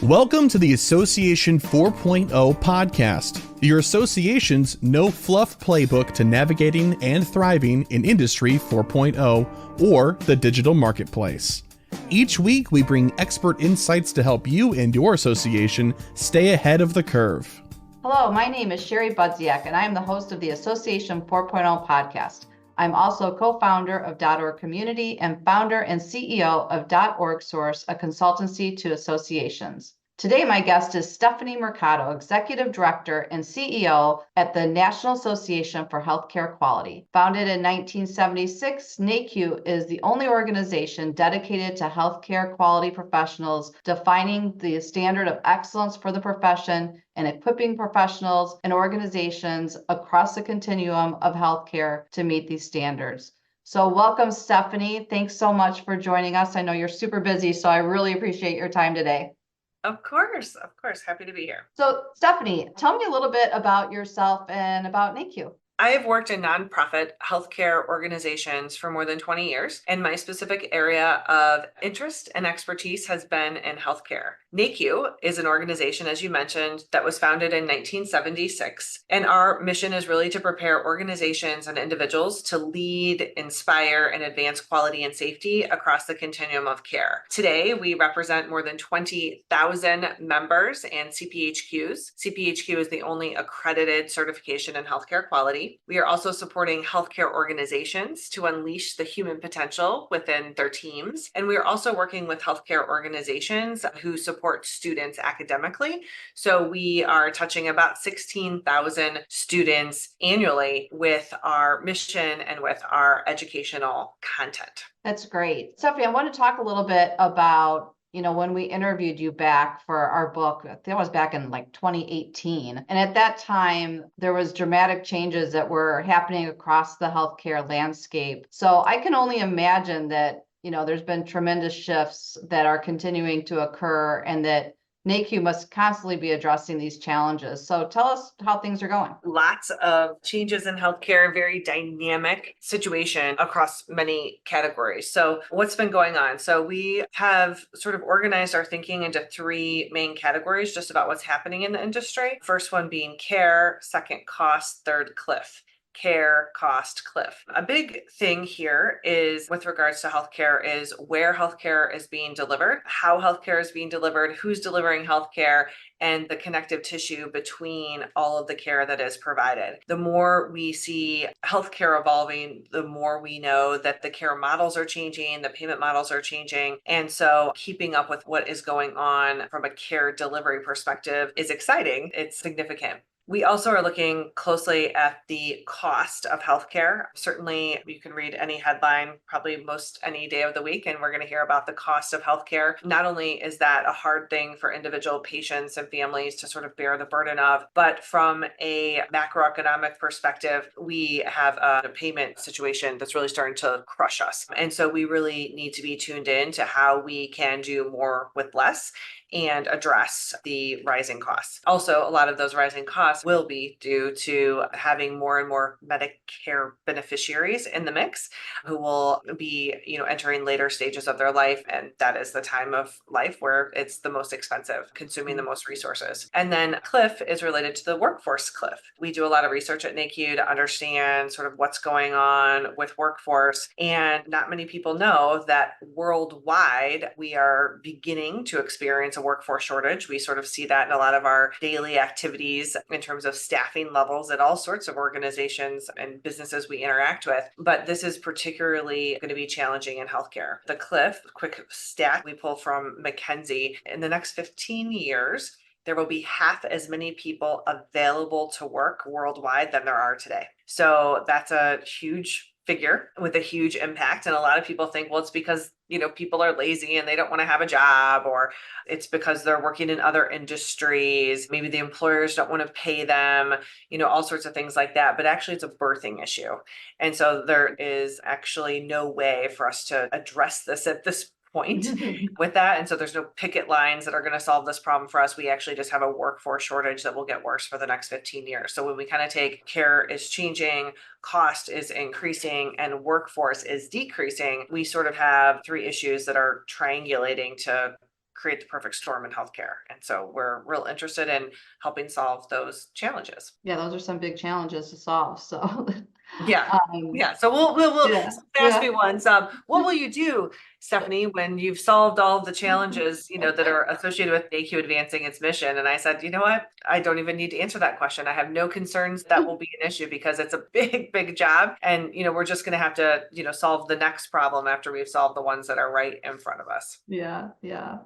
Welcome to the Association 4.0 podcast, your association's no-fluff playbook to navigating and thriving in Industry 4.0 or the digital marketplace. Each week, we bring expert insights to help you and your association stay ahead of the curve. Hello, my name is Sherry Budziak, and I am the host of the Association 4.0 podcast. I'm also co-founder of .org Community and founder and CEO of .org Source, a consultancy to associations. Today, my guest is Stephanie Mercado, Executive Director and CEO at the National Association for Healthcare Quality. Founded in 1976, NAHQ is the only organization dedicated to healthcare quality professionals, defining the standard of excellence for the profession and equipping professionals and organizations across the continuum of healthcare to meet these standards. So welcome, Stephanie. Thanks so much for joining us. I know you're super busy, so I really appreciate your time today. Of course. Happy to be here. So, Stephanie, tell me a little bit about yourself and about NAHQ. I have worked in nonprofit healthcare organizations for more than 20 years, and my specific area of interest and expertise has been in healthcare. NAHQ is an organization, as you mentioned, that was founded in 1976, and our mission is really to prepare organizations and individuals to lead, inspire, and advance quality and safety across the continuum of care. Today, we represent more than 20,000 members and CPHQs. CPHQ is the only accredited certification in healthcare quality. We are also supporting healthcare organizations to unleash the human potential within their teams. And we are also working with healthcare organizations who support students academically. So we are touching about 16,000 students annually with our mission and with our educational content. That's great. Stephanie, I want to talk a little bit about when we interviewed you back for our book. I think it was back in 2018. And at that time, there was dramatic changes that were happening across the healthcare landscape. So I can only imagine that, there's been tremendous shifts that are continuing to occur and that NAHQ must constantly be addressing these challenges. So tell us how things are going. Lots of changes in healthcare, very dynamic situation across many categories. So what's been going on? So we have sort of organized our thinking into three main categories just about what's happening in the industry. First one being care, second cost, third cliff. Care, cost, cliff. A big thing here is with regards to healthcare is where healthcare is being delivered, how healthcare is being delivered, who's delivering healthcare, and the connective tissue between all of the care that is provided. The more we see healthcare evolving, the more we know that the care models are changing, the payment models are changing. And so keeping up with what is going on from a care delivery perspective is exciting. It's significant. We also are looking closely at the cost of healthcare. Certainly, you can read any headline, probably most any day of the week, and we're going to hear about the cost of healthcare. Not only is that a hard thing for individual patients and families to sort of bear the burden of, but from a macroeconomic perspective, we have a payment situation that's really starting to crush us. And so we really need to be tuned in to how we can do more with less and address the rising costs. Also, a lot of those rising costs will be due to having more and more Medicare beneficiaries in the mix who will be, entering later stages of their life. And that is the time of life where it's the most expensive, consuming the most resources. And then cliff is related to the workforce cliff. We do a lot of research at NAHQ to understand sort of what's going on with workforce. And not many people know that worldwide, we are beginning to experience a workforce shortage. We sort of see that in a lot of our daily activities in terms of staffing levels at all sorts of organizations and businesses we interact with. But this is particularly going to be challenging in healthcare. The cliff, quick stat we pull from McKinsey, in the next 15 years, there will be half as many people available to work worldwide than there are today. So that's a huge figure with a huge impact. And a lot of people think, well, it's because, people are lazy and they don't want to have a job, or it's because they're working in other industries. Maybe the employers don't want to pay them, all sorts of things like that. But actually, it's a birthing issue. And so there is actually no way for us to address this at this point with that. And so there's no picket lines that are going to solve this problem for us. We actually just have a workforce shortage that will get worse for the next 15 years. So when we kind of take care is changing, cost is increasing, and workforce is decreasing, we sort of have three issues that are triangulating to create the perfect storm in healthcare. And so we're real interested in helping solve those challenges. Yeah, those are some big challenges to solve. So, Yeah. um, Yeah. So we'll yeah, ask yeah. me once, what will you do, Stephanie, when you've solved all of the challenges, that are associated with NACU advancing its mission? And I said, you know what? I don't even need to answer that question. I have no concerns that will be an issue because it's a big, big job. And, we're just going to have to, solve the next problem after we've solved the ones that are right in front of us. Yeah, yeah.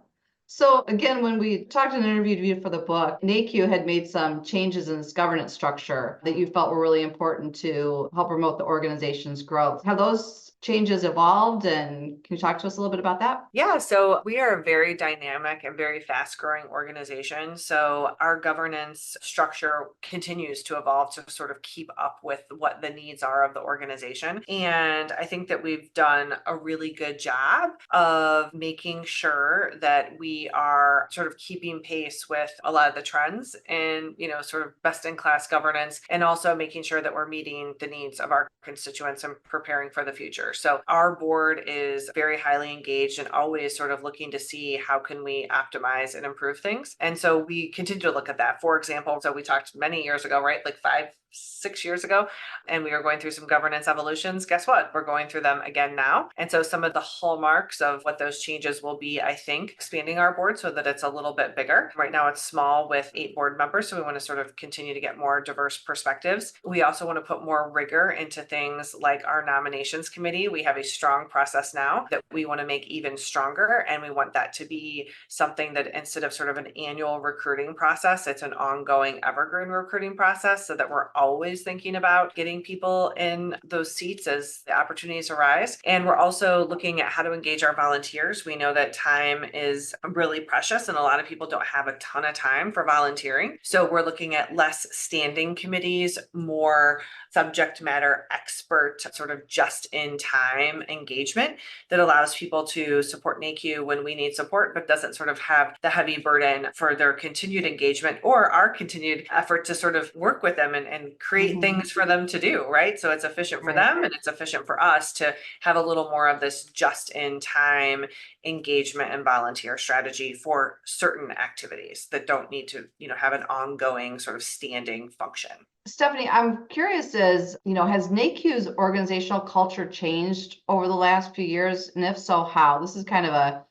So again, when we talked and interviewed you for the book, NACU had made some changes in its governance structure that you felt were really important to help promote the organization's growth. Have those changes evolved? And can you talk to us a little bit about that? Yeah, so we are a very dynamic and very fast growing organization. So our governance structure continues to evolve to sort of keep up with what the needs are of the organization. And I think that we've done a really good job of making sure that we are sort of keeping pace with a lot of the trends and, sort of best in class governance, and also making sure that we're meeting the needs of our constituents and preparing for the future. So our board is very highly engaged and always sort of looking to see how can we optimize and improve things. And so we continue to look at that. For example, so we talked many years ago, right? Like 5-6 years ago, and we were going through some governance evolutions. Guess what? We're going through them again now. And so some of the hallmarks of what those changes will be, I think, expanding our board so that it's a little bit bigger. Right now it's small with 8 board members. So we want to sort of continue to get more diverse perspectives. We also want to put more rigor into things like our nominations committee. We have a strong process now that we want to make even stronger. And we want that to be something that instead of sort of an annual recruiting process, it's an ongoing evergreen recruiting process so that we're always thinking about getting people in those seats as the opportunities arise. And we're also looking at how to engage our volunteers. We know that time is really precious and a lot of people don't have a ton of time for volunteering. So we're looking at less standing committees, more subject matter expert, sort of just in time engagement that allows people to support NACU when we need support, but doesn't sort of have the heavy burden for their continued engagement or our continued effort to sort of work with them and create things for them to do, right? So it's efficient for them and it's efficient for us to have a little more of this just in time engagement and volunteer strategy for certain activities that don't need to, have an ongoing sort of standing function. Stephanie, I'm curious has NACU's organizational culture changed over the last few years? And if so, how? This is kind of a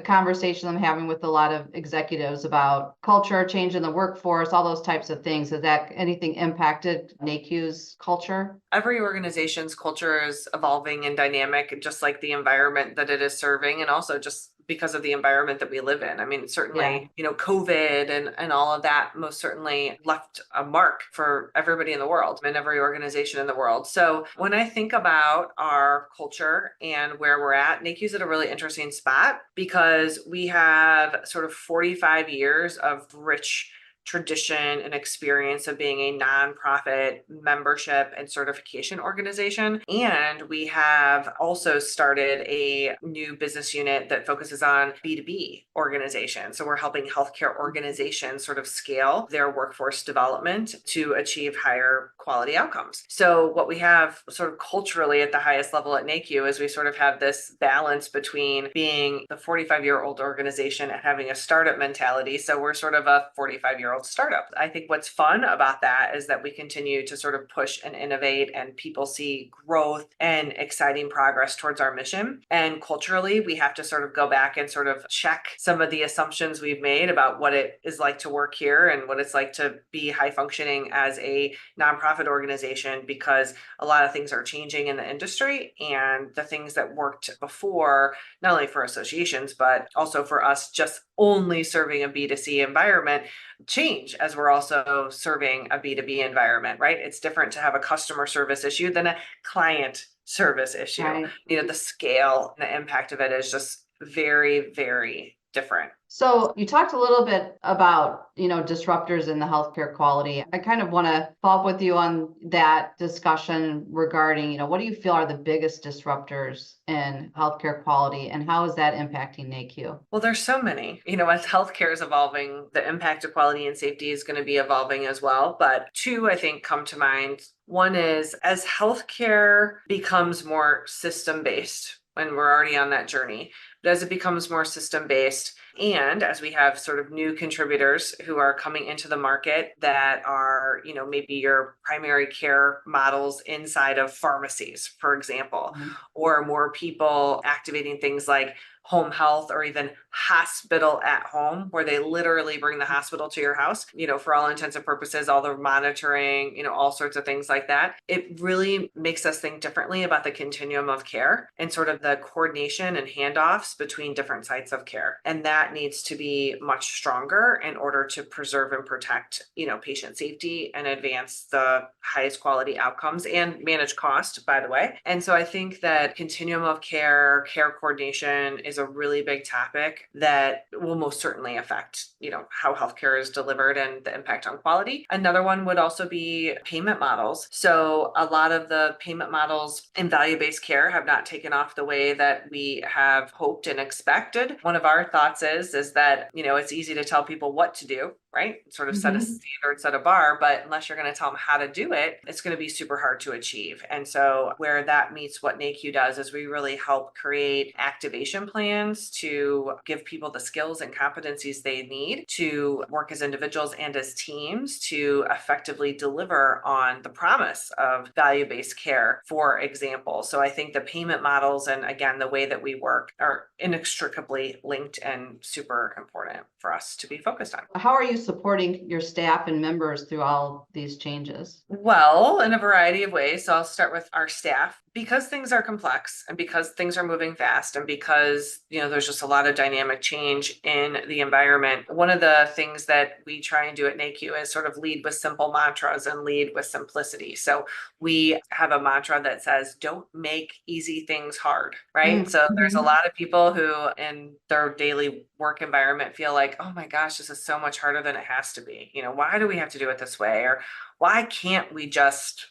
conversation I'm having with a lot of executives about culture, change in the workforce, all those types of things. Has that anything impacted NACU's culture? Every organization's culture is evolving and dynamic, just like the environment that it is serving, and also just because of the environment that we live in. I mean, certainly, COVID and all of that most certainly left a mark for everybody in the world and every organization in the world. So when I think about our culture and where we're at, NACU's at a really interesting spot because we have sort of 45 years of rich tradition and experience of being a nonprofit membership and certification organization. And we have also started a new business unit that focuses on B2B organizations. So we're helping healthcare organizations sort of scale their workforce development to achieve higher quality outcomes. So what we have sort of culturally at the highest level at NACU is we sort of have this balance between being the 45-year-old organization and having a startup mentality. So we're sort of a 45-year-old startup. I think what's fun about that is that we continue to sort of push and innovate and people see growth and exciting progress towards our mission. And culturally, we have to sort of go back and sort of check some of the assumptions we've made about what it is like to work here and what it's like to be high functioning as a nonprofit organization, because a lot of things are changing in the industry and the things that worked before, not only for associations, but also for us just only serving a B2C environment, change as we're also serving a B2B environment, right? It's different to have a customer service issue than a client service issue. Right. The scale and the impact of it is just very, very different. So you talked a little bit about, disruptors in the healthcare quality. I kind of want to follow up with you on that discussion regarding, what do you feel are the biggest disruptors in healthcare quality and how is that impacting NACU? Well, there's so many, as healthcare is evolving, the impact of quality and safety is going to be evolving as well. But two, I think, come to mind. One is as healthcare becomes more system-based, when we're already on that journey. But as it becomes more system-based, and as we have sort of new contributors who are coming into the market that are, maybe your primary care models inside of pharmacies, for example, or more people activating things like home health or even hospital at home, where they literally bring the hospital to your house, for all intents and purposes, all the monitoring, all sorts of things like that. It really makes us think differently about the continuum of care and sort of the coordination and handoffs between different sites of care. And that needs to be much stronger in order to preserve and protect, patient safety and advance the highest quality outcomes and manage cost, by the way. And so I think that continuum of care coordination is a really big topic that will most certainly affect, how healthcare is delivered and the impact on quality. Another one would also be payment models. So a lot of the payment models in value-based care have not taken off the way that we have hoped and expected. One of our thoughts is that, it's easy to tell people what to do, right? Sort of set a standard, set a bar, but unless you're going to tell them how to do it, it's going to be super hard to achieve. And so where that meets what NACU does is we really help create activation plans to give people the skills and competencies they need to work as individuals and as teams to effectively deliver on the promise of value-based care, for example. So I think the payment models and, again, the way that we work are inextricably linked and super important for us to be focused on. How are you supporting your staff and members through all these changes? Well, in a variety of ways. So I'll start with our staff. Because things are complex and because things are moving fast and because, there's just a lot of dynamic change in the environment. One of the things that we try and do at NACU is sort of lead with simple mantras and lead with simplicity. So we have a mantra that says, don't make easy things hard, right? So there's a lot of people who in their daily work environment feel like, oh my gosh, this is so much harder than it has to be. Why do we have to do it this way? Or why can't we just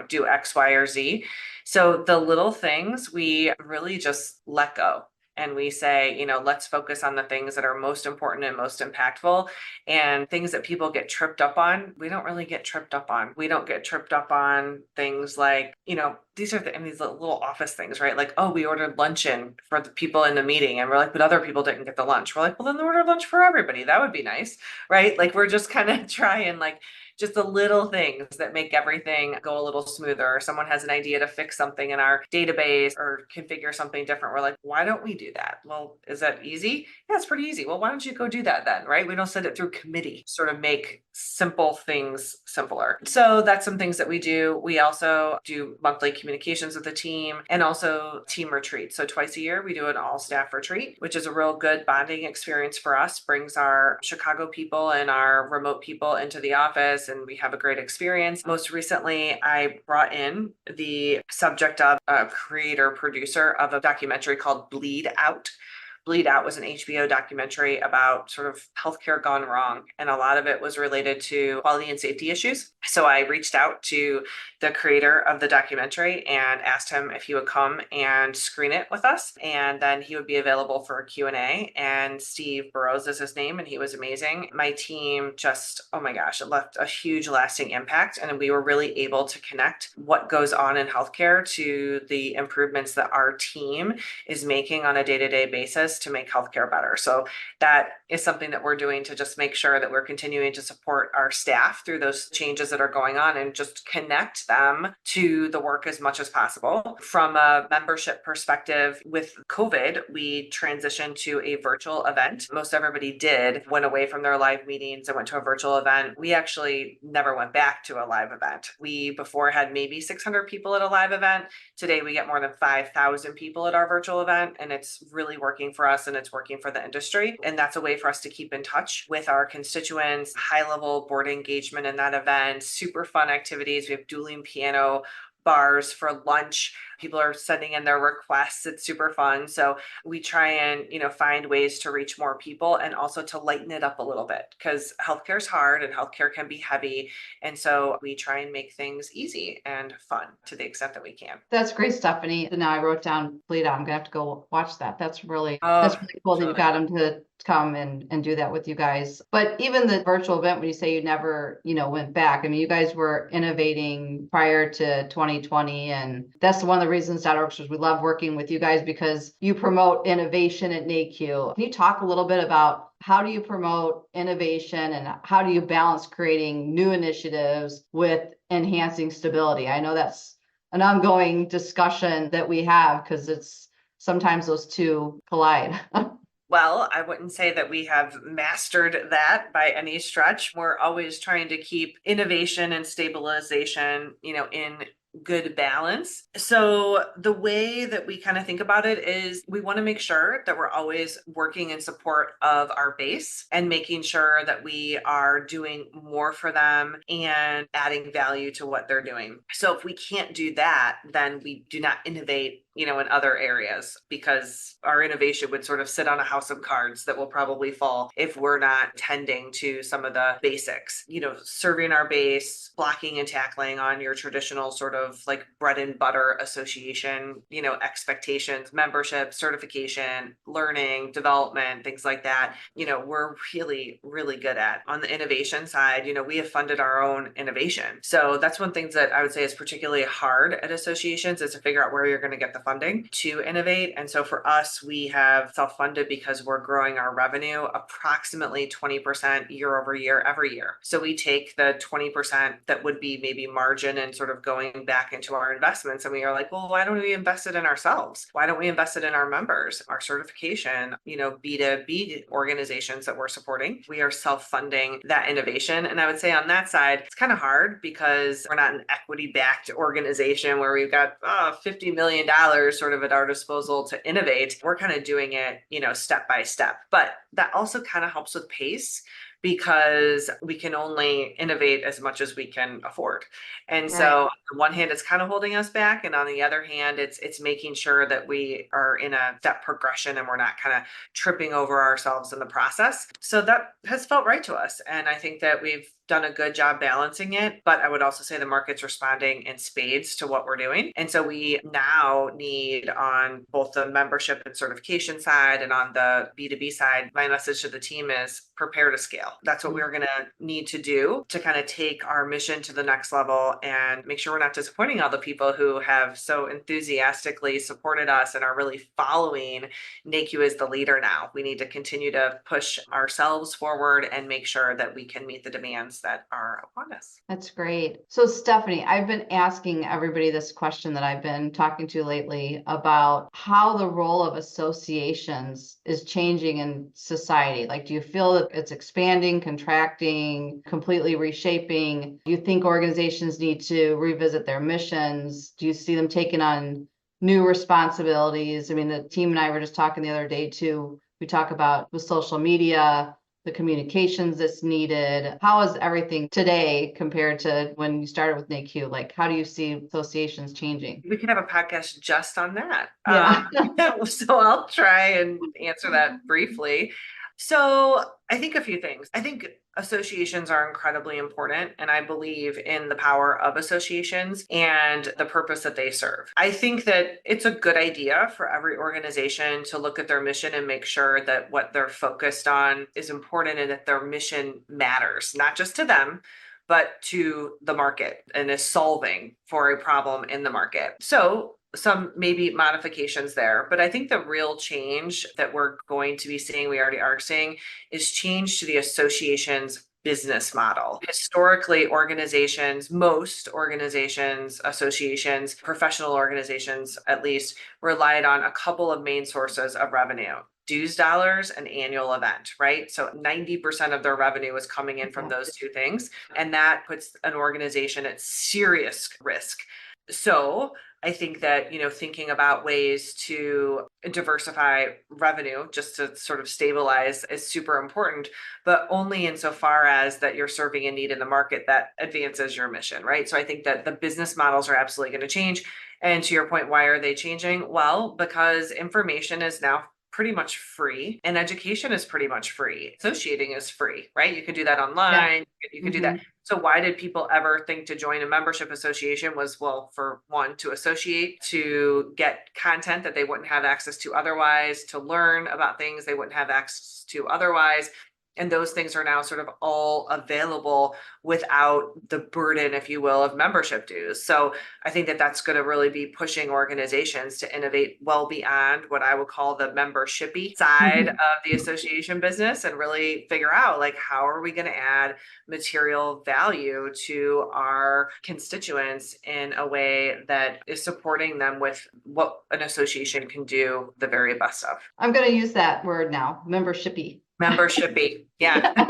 do X, Y, or Z? So the little things we really just let go. And we say, let's focus on the things that are most important and most impactful, and things that people get tripped up on. We don't really get tripped up on. We don't get tripped up on things like, these are these little office things, right? Like, oh, we ordered luncheon for the people in the meeting. And we're like, but other people didn't get the lunch. We're like, well, then order lunch for everybody. That would be nice, right? Like, we're just kind of trying just the little things that make everything go a little smoother. Or someone has an idea to fix something in our database or configure something different. We're like, why don't we do that? Well, is that easy? Yeah, it's pretty easy. Well, why don't you go do that then, right? We don't send it through committee, sort of make simple things simpler. So that's some things that we do. We also do monthly communications with the team and also team retreats. So twice a year, we do an all staff retreat, which is a real good bonding experience for us, brings our Chicago people and our remote people into the office, and we have a great experience. Most recently, I brought in the subject of a creator producer of a documentary called Bleed Out. Bleed Out was an HBO documentary about sort of healthcare gone wrong. And a lot of it was related to quality and safety issues. So I reached out to the creator of the documentary and asked him if he would come and screen it with us. And then he would be available for a Q&A. And Steve Burrows is his name, and he was amazing. My team just, oh my gosh, it left a huge lasting impact. And we were really able to connect what goes on in healthcare to the improvements that our team is making on a day-to-day basis to make healthcare better. So that is something that we're doing to just make sure that we're continuing to support our staff through those changes that are going on and just connect them to the work as much as possible. From a membership perspective, with COVID, we transitioned to a virtual event. Most everybody went away from their live meetings and went to a virtual event. We actually never went back to a live event. We before had maybe 600 people at a live event. Today, we get more than 5,000 people at our virtual event, and it's really working for us and it's working for the industry. And that's a way for us to keep in touch with our constituents, high level board engagement in that event, super fun activities. We have dueling piano bars for lunch. People are sending in their requests. It's super fun. So we try and, find ways to reach more people and also to lighten it up a little bit, because healthcare is hard and healthcare can be heavy. And so we try and make things easy and fun to the extent that we can. That's great, Stephanie. And now I wrote down Bleed Out. I'm gonna have to go watch that. That's really cool that you got him to come and do that with you guys. But even the virtual event, when you say you never, went back, I mean, you guys were innovating prior to 2020, and that's one of the the reasons .org, we love working with you guys because you promote innovation at NAECU. Can you talk a little bit about how do you promote innovation and how do you balance creating new initiatives with enhancing stability? I know that's an ongoing discussion that we have because it's sometimes those two collide. Well, I wouldn't say that we have mastered that by any stretch. We're always trying to keep innovation and stabilization, in good balance. So the way that we kind of think about it is we want to make sure that we're always working in support of our base and making sure that we are doing more for them and adding value to what they're doing. So if we can't do that, then we do not innovate in other areas, because our innovation would sort of sit on a house of cards that will probably fall if we're not tending to some of the basics, serving our base, blocking and tackling on your traditional sort of like bread and butter association, expectations, membership, certification, learning, development, things like that. We're really, really good at. On the innovation side, we have funded our own innovation. So that's one thing that I would say is particularly hard at associations, is to figure out where you're going to get the funding to innovate. And so for us, we have self-funded because we're growing our revenue approximately 20% year over year every year. So we take the 20% that would be maybe margin and sort of going back into our investments. And we are like, well, why don't we invest it in ourselves? Why don't we invest it in our members, our certification, B2B organizations that we're supporting? We are self-funding that innovation. And I would say on that side, it's kind of hard because we're not an equity-backed organization where we've got $50 million sort of at our disposal to innovate. We're kind of doing it, step by step. But that also kind of helps with pace, because we can only innovate as much as we can afford. And so on the one hand, it's kind of holding us back. And on the other hand, it's making sure that we are in a step progression and we're not kind of tripping over ourselves in the process. So that has felt right to us. And I think that we've done a good job balancing it. But I would also say the market's responding in spades to what we're doing. And so we now need, on both the membership and certification side and on the B2B side, my message to the team is prepare to scale. That's what we're going to need to do to kind of take our mission to the next level and make sure we're not disappointing all the people who have so enthusiastically supported us and are really following NAECU as the leader now. We need to continue to push ourselves forward and make sure that we can meet the demands that are upon us. That's great. So Stephanie, I've been asking everybody this question that I've been talking to lately about how the role of associations is changing in society. Like, do you feel that it's expanding, contracting, completely reshaping? Do you think organizations need to revisit their missions? Do you see them taking on new responsibilities? I mean, the team and I were just talking the other day too. We talk about with social media, the communications that's needed. How is everything today compared to when you started with NAECU? Like, how do you see associations changing? We could have a podcast just on that. Yeah. So I'll try and answer that briefly. So I think a few things. I think associations are incredibly important, and I believe in the power of associations and the purpose that they serve. I think that it's a good idea for every organization to look at their mission and make sure that what they're focused on is important and that their mission matters, not just to them, but to the market and is solving for a problem in the market. So some maybe modifications there, but I think the real change that we're going to be seeing, we already are seeing, is change to the association's business model. Historically, most organizations, associations, professional organizations at least, relied on a couple of main sources of revenue: dues dollars and annual event, right? So 90% of their revenue is coming in from those two things. And that puts an organization at serious risk. So I think that, thinking about ways to diversify revenue just to sort of stabilize is super important, but only insofar as that you're serving a need in the market that advances your mission, right? So I think that the business models are absolutely going to change. And to your point, why are they changing? Well, because information is now pretty much free and education is pretty much free. Associating is free, right? You can do that online. Yeah. You can do that. So why did people ever think to join a membership association? Was, well, for one, to associate, to get content that they wouldn't have access to otherwise, to learn about things they wouldn't have access to otherwise. And those things are now sort of all available without the burden, if you will, of membership dues. So I think that that's going to really be pushing organizations to innovate well beyond what I would call the membershipy side of the association business, and really figure out, like, how are we going to add material value to our constituents in a way that is supporting them with what an association can do the very best of. I'm going to use that word now, membershipy. Membershipy. Yeah.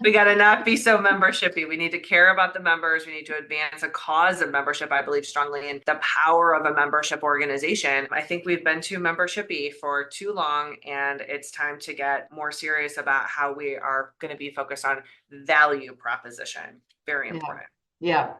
We got to not be so membershipy. We need to care about the members. We need to advance a cause of membership. I believe strongly in the power of a membership organization. I think we've been too membershipy for too long, and it's time to get more serious about how we are going to be focused on value proposition. Very important. Yeah,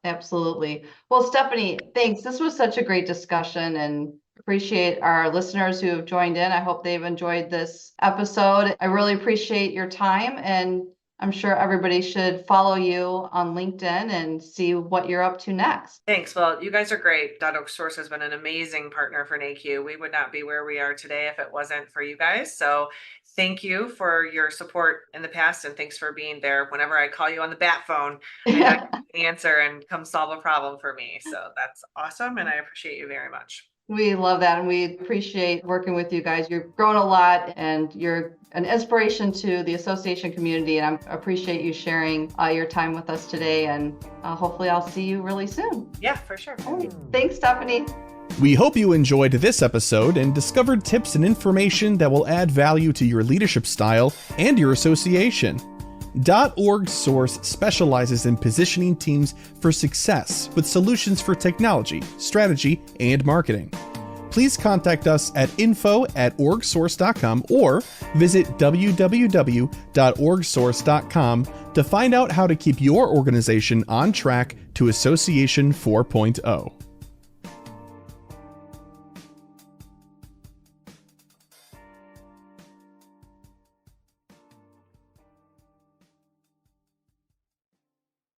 absolutely. Well, Stephanie, thanks. This was such a great discussion, and appreciate our listeners who have joined in. I hope they've enjoyed this episode. I really appreciate your time, and I'm sure everybody should follow you on LinkedIn and see what you're up to next. Thanks. Well, you guys are great. .org Source has been an amazing partner for NAHQ. We would not be where we are today if it wasn't for you guys. So thank you for your support in the past, and thanks for being there whenever I call you on the bat phone. I know you can answer and come solve a problem for me. So that's awesome, and I appreciate you very much. We love that, and we appreciate working with you guys. You've grown a lot, and you're an inspiration to the association community, and I appreciate you sharing your time with us today, and hopefully I'll see you really soon. Yeah, for sure. Thanks, Stephanie. We hope you enjoyed this episode and discovered tips and information that will add value to your leadership style and your association. .org Source specializes in positioning teams for success with solutions for technology, strategy, and marketing. Please contact us at info@orgsource.com or visit www.orgsource.com to find out how to keep your organization on track to Association 4.0.